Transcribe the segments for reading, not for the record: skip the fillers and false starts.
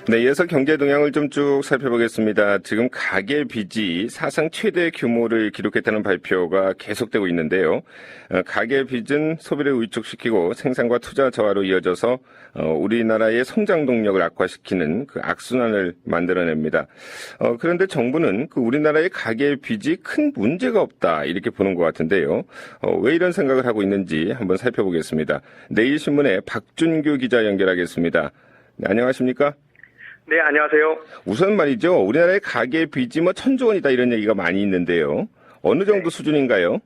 네, 이어서 경제 동향을 좀 쭉 살펴보겠습니다. 지금 가계 빚이 사상 최대 규모를 기록했다는 발표가 계속되고 있는데요. 가계 빚은 소비를 위축시키고 생산과 투자 저하로 이어져서 우리나라의 성장 동력을 악화시키는 그 악순환을 만들어냅니다. 그런데 정부는 그 우리나라의 가계 빚이 큰 문제가 없다 이렇게 보는 것 같은데요. 왜 이런 생각을 하고 있는지 한번 살펴보겠습니다. 내일신문의 박준규 기자 연결하겠습니다. 네, 안녕하십니까? 네, 안녕하세요. 우선 말이죠. 우리나라의 가계 빚이 뭐 1,000조 원이다 이런 얘기가 많이 있는데요. 어느 정도 수준인가요?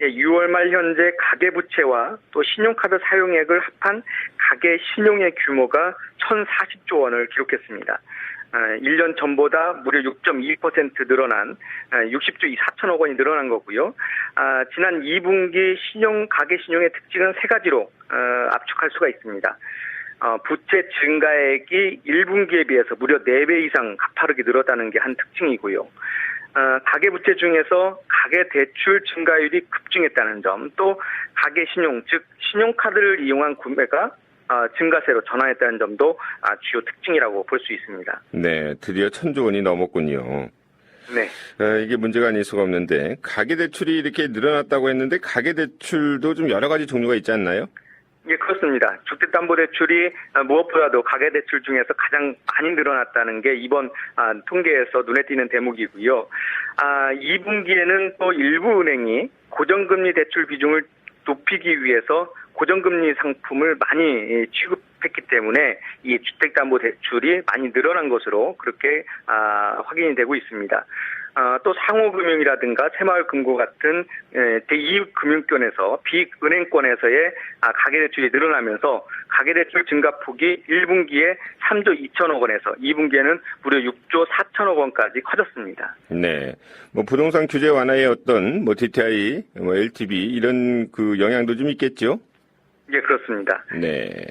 네, 6월 말 현재 가계부채와 또 신용카드 사용액을 합한 가계 신용의 규모가 1,040조 원을 기록했습니다. 1년 전보다 무려 6.2% 늘어난 60조 4천억 원이 늘어난 거고요. 지난 2분기 가계 신용의 특징은 세 가지로 압축할 수가 있습니다. 부채 증가액이 1분기에 비해서 무려 4배 이상 가파르게 늘었다는 게 한 특징이고요. 가계부채 중에서 가계대출 증가율이 급증했다는 점, 또 가계신용, 즉 신용카드를 이용한 구매가 증가세로 전환했다는 점도 주요 특징이라고 볼 수 있습니다. 네, 드디어 1,000조 원이 넘었군요. 네. 이게 문제가 아닐 수가 없는데 가계대출이 이렇게 늘어났다고 했는데 가계대출도 좀 여러 가지 종류가 있지 않나요? 예, 그렇습니다. 주택담보대출이 무엇보다도 가계대출 중에서 가장 많이 늘어났다는 게 이번 통계에서 눈에 띄는 대목이고요. 2분기에는 또 일부 은행이 고정금리 대출 비중을 높이기 위해서 고정금리 상품을 많이 취급했기 때문에 이 주택담보대출이 많이 늘어난 것으로 그렇게 확인이 되고 있습니다. 또 상호금융이라든가 새마을금고 같은 제2금융권에서 비은행권에서의 가계대출이 늘어나면서 가계대출 증가폭이 1분기에 3조 2천억 원에서 2분기에는 무려 6조 4천억 원까지 커졌습니다. 네, 뭐 부동산 규제 완화의 어떤 뭐 DTI, 뭐 LTV 이런 그 영향도 좀 있겠죠? 예, 그렇습니다. 네.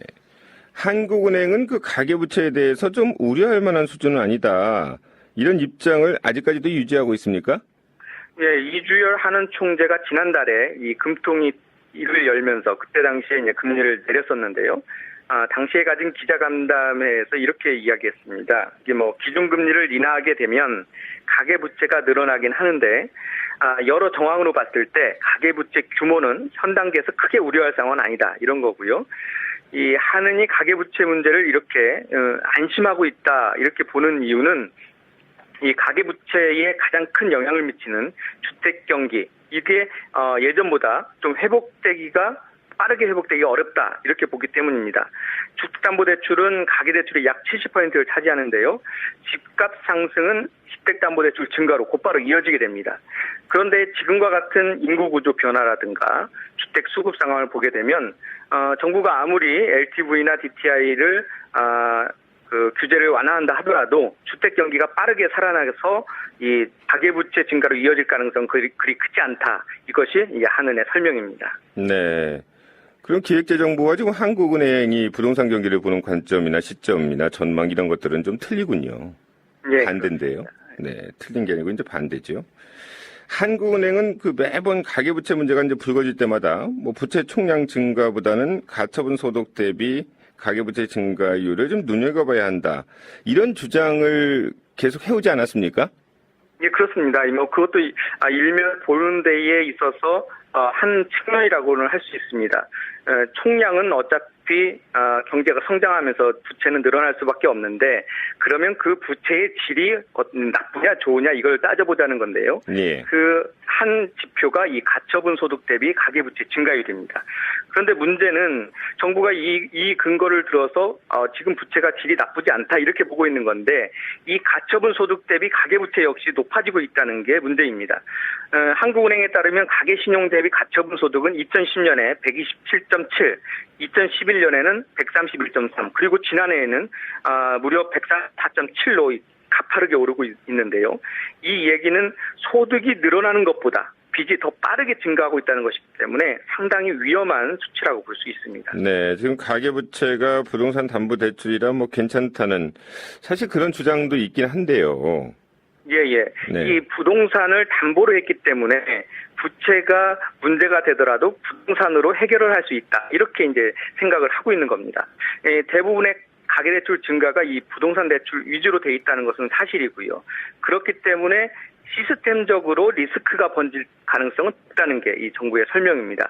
한국은행은 그 가계부채에 대해서 좀 우려할 만한 수준은 아니다. 이런 입장을 아직까지도 유지하고 있습니까? 예, 이주열 한은 총재가 지난달에 이 금통위 일을 열면서 그때 당시에 이제 금리를 내렸었는데요. 당시에 가진 기자간담회에서 이렇게 이야기했습니다. 이게 뭐 기준금리를 인하하게 되면 가계부채가 늘어나긴 하는데 여러 정황으로 봤을 때 가계부채 규모는 현 단계에서 크게 우려할 상황은 아니다 이런 거고요. 이 한은이 가계부채 문제를 이렇게 안심하고 있다 이렇게 보는 이유는 이 가계부채에 가장 큰 영향을 미치는 주택경기 이게 예전보다 좀 빠르게 회복되기가 어렵다 이렇게 보기 때문입니다. 주택담보대출은 가계대출의 약 70%를 차지하는데요. 집값 상승은 주택담보대출 증가로 곧바로 이어지게 됩니다. 그런데 지금과 같은 인구구조 변화라든가 주택 수급 상황을 보게 되면 정부가 아무리 LTV나 DTI를 규제를 완화한다 하더라도 주택 경기가 빠르게 살아나서 이 가계부채 증가로 이어질 가능성은 그리 크지 않다. 이것이 이제 한은의 설명입니다. 네. 그럼 기획재정부와 지금 한국은행이 부동산 경기를 보는 관점이나 시점이나 전망 이런 것들은 좀 틀리군요. 예, 반대인데요. 그렇습니다. 네, 틀린 게 아니고 이제 반대죠. 한국은행은 그 매번 가계부채 문제가 이제 불거질 때마다 뭐 부채 총량 증가보다는 가처분 소득 대비 가계부채 증가율을 좀 눈여겨봐야 한다. 이런 주장을 계속 해오지 않았습니까? 예, 그렇습니다. 뭐 그것도 일면 보는 데에 있어서 한 측면이라고는 할 수 있습니다. 총량은 어차피 경제가 성장하면서 부채는 늘어날 수밖에 없는데 그러면 그 부채의 질이 나쁘냐 좋으냐 이걸 따져보자는 건데요. 예. 그 한 지표가 이 가처분 소득 대비 가계부채 증가율입니다. 그런데 문제는 정부가 이 근거를 들어서 지금 부채가 질이 나쁘지 않다 이렇게 보고 있는 건데 이 가처분 소득 대비 가계부채 역시 높아지고 있다는 게 문제입니다. 한국은행에 따르면 가계신용 대비 가처분 소득은 2010년에 127.7, 2011년에는 131.3, 그리고 지난해에는 무려 104.7로 가파르게 오르고 있는데요. 이 얘기는 소득이 늘어나는 것보다 빚이 더 빠르게 증가하고 있다는 것이기 때문에 상당히 위험한 수치라고 볼 수 있습니다. 네, 지금 가계부채가 부동산 담보대출이라 뭐 괜찮다는 사실 그런 주장도 있긴 한데요. 예. 네. 이 부동산을 담보로 했기 때문에 부채가 문제가 되더라도 부동산으로 해결을 할 수 있다. 이렇게 이제 생각을 하고 있는 겁니다. 대부분의 가계대출 증가가 이 부동산 대출 위주로 돼 있다는 것은 사실이고요. 그렇기 때문에 시스템적으로 리스크가 번질 가능성은 없다는 게 이 정부의 설명입니다.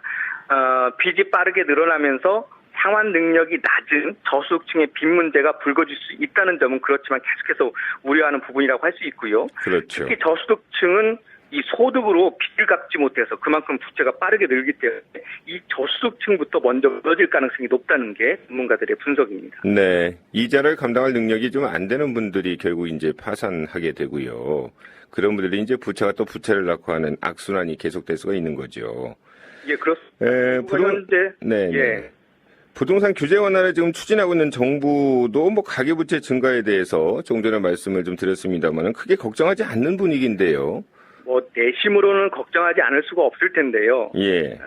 빚이 빠르게 늘어나면서 상환 능력이 낮은 저소득층의 빚 문제가 불거질 수 있다는 점은 그렇지만 계속해서 우려하는 부분이라고 할 수 있고요. 그렇죠. 특히 저소득층은 이 소득으로 빚을 갚지 못해서 그만큼 부채가 빠르게 늘기 때문에 이 저소득층부터 먼저 무너질 가능성이 높다는 게 전문가들의 분석입니다. 네. 이자를 감당할 능력이 좀 안 되는 분들이 결국 이제 파산하게 되고요. 그런 분들이 이제 부채가 또 부채를 낳고 하는 악순환이 계속될 수가 있는 거죠. 예, 그렇습니다. 현재 네. 예. 부동산 규제 완화를 지금 추진하고 있는 정부도 뭐 가계부채 증가에 대해서 좀 전에 말씀을 좀 드렸습니다만은 크게 걱정하지 않는 분위기인데요. 뭐 내심으로는 걱정하지 않을 수가 없을 텐데요. 예.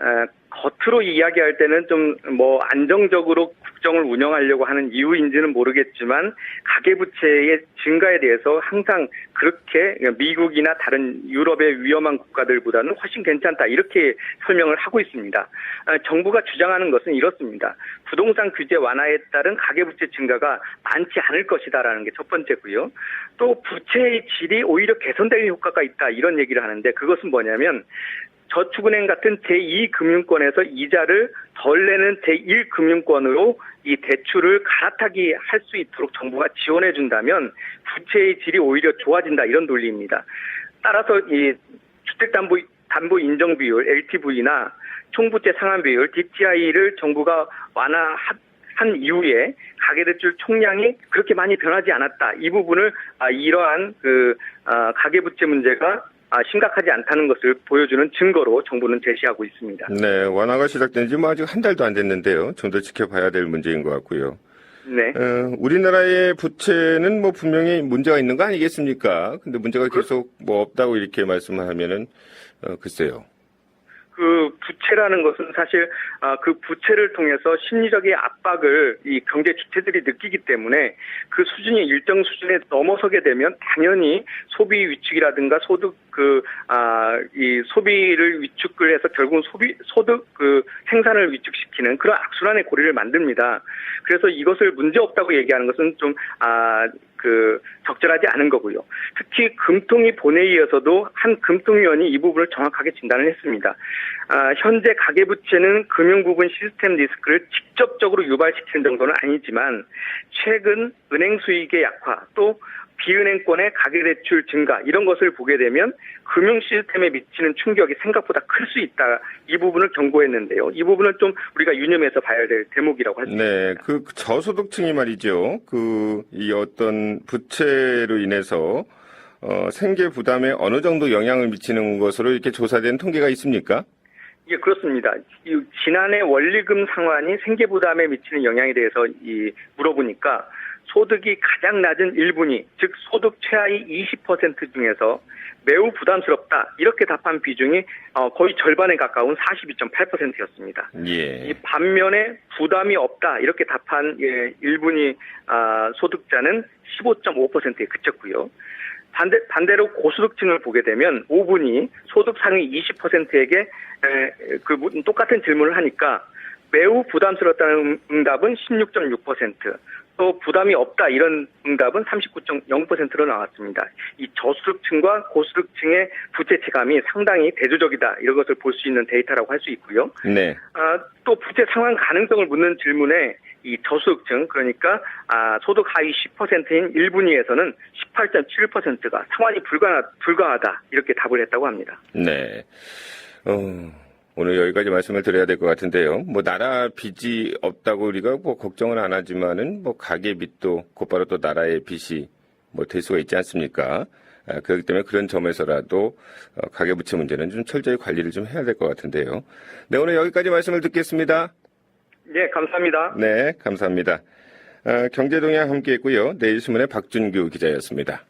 겉으로 이야기할 때는 좀 뭐 안정적으로 국정을 운영하려고 하는 이유인지는 모르겠지만 가계부채의 증가에 대해서 항상 그렇게 미국이나 다른 유럽의 위험한 국가들보다는 훨씬 괜찮다 이렇게 설명을 하고 있습니다. 정부가 주장하는 것은 이렇습니다. 부동산 규제 완화에 따른 가계부채 증가가 많지 않을 것이다라는 게 첫 번째고요. 또 부채의 질이 오히려 개선될 효과가 있다 이런 얘기를 하는데 그것은 뭐냐면 저축은행 같은 제2금융권에서 이자를 덜 내는 제1금융권으로 이 대출을 갈아타기 할 수 있도록 정부가 지원해 준다면 부채의 질이 오히려 좋아진다 이런 논리입니다. 따라서 이 주택담보 인정 비율 LTV나 총부채 상환 비율 DTI를 정부가 완화한 이후에 가계대출 총량이 그렇게 많이 변하지 않았다. 이 부분을 이러한 가계부채 문제가 심각하지 않다는 것을 보여주는 증거로 정부는 제시하고 있습니다. 네, 완화가 시작된 지 뭐 아직 한 달도 안 됐는데요. 좀 더 지켜봐야 될 문제인 것 같고요. 네. 우리나라의 부채는 뭐 분명히 문제가 있는 거 아니겠습니까? 근데 문제가 계속 뭐 없다고 이렇게 말씀하면은, 글쎄요. 그 부채라는 것은 사실 그 부채를 통해서 심리적인 압박을 이 경제 주체들이 느끼기 때문에 그 수준이 일정 수준에 넘어서게 되면 당연히 소비 위축이라든가 소득 이 소비를 위축을 해서 결국은 소득 생산을 위축시키는 그런 악순환의 고리를 만듭니다. 그래서 이것을 문제 없다고 얘기하는 것은 좀 적절하지 않은 거고요. 특히 금통위 본회의에서도 한 금통위원이 이 부분을 정확하게 진단을 했습니다. 현재 가계부채는 금융부분 시스템 리스크를 직접적으로 유발시키는 정도는 아니지만 최근 은행 수익의 약화 또 비은행권의 가계대출 증가 이런 것을 보게 되면 금융 시스템에 미치는 충격이 생각보다 클 수 있다. 이 부분을 경고했는데요. 이 부분은 좀 우리가 유념해서 봐야 될 대목이라고 할 수 있습니다. 네, 그 저소득층이 말이죠. 이 어떤 부채로 인해서 생계 부담에 어느 정도 영향을 미치는 것으로 이렇게 조사된 통계가 있습니까? 예, 그렇습니다. 지난해 원리금 상환이 생계 부담에 미치는 영향에 대해서 물어보니까 소득이 가장 낮은 1분위, 즉 소득 최하위 20% 중에서 매우 부담스럽다 이렇게 답한 비중이 거의 절반에 가까운 42.8%였습니다. 예. 이 반면에 부담이 없다 이렇게 답한 1분위 소득자는 15.5%에 그쳤고요. 반대로 고소득층을 보게 되면 5분위 소득 상위 20%에게 똑같은 질문을 하니까 매우 부담스럽다는 응답은 16.6%, 또 부담이 없다 이런 응답은 39.0%로 나왔습니다. 이 저소득층과 고소득층의 부채 체감이 상당히 대조적이다 이런 것을 볼 수 있는 데이터라고 할 수 있고요. 네. 또 부채 상환 가능성을 묻는 질문에 이 저소득층 그러니까 소득 하위 10%인 1분위에서는 18.7%가 상환이 불가하다 이렇게 답을 했다고 합니다. 네. 오늘 여기까지 말씀을 드려야 될 것 같은데요. 뭐 나라 빚이 없다고 우리가 뭐 걱정은 안 하지만은 뭐 가계 빚도 곧바로 또 나라의 빚이 뭐 될 수가 있지 않습니까? 그렇기 때문에 그런 점에서라도 가계부채 문제는 좀 철저히 관리를 좀 해야 될 것 같은데요. 네, 오늘 여기까지 말씀을 듣겠습니다. 네, 감사합니다. 네, 감사합니다. 경제동향 함께했고요. 내일신문의 박준규 기자였습니다.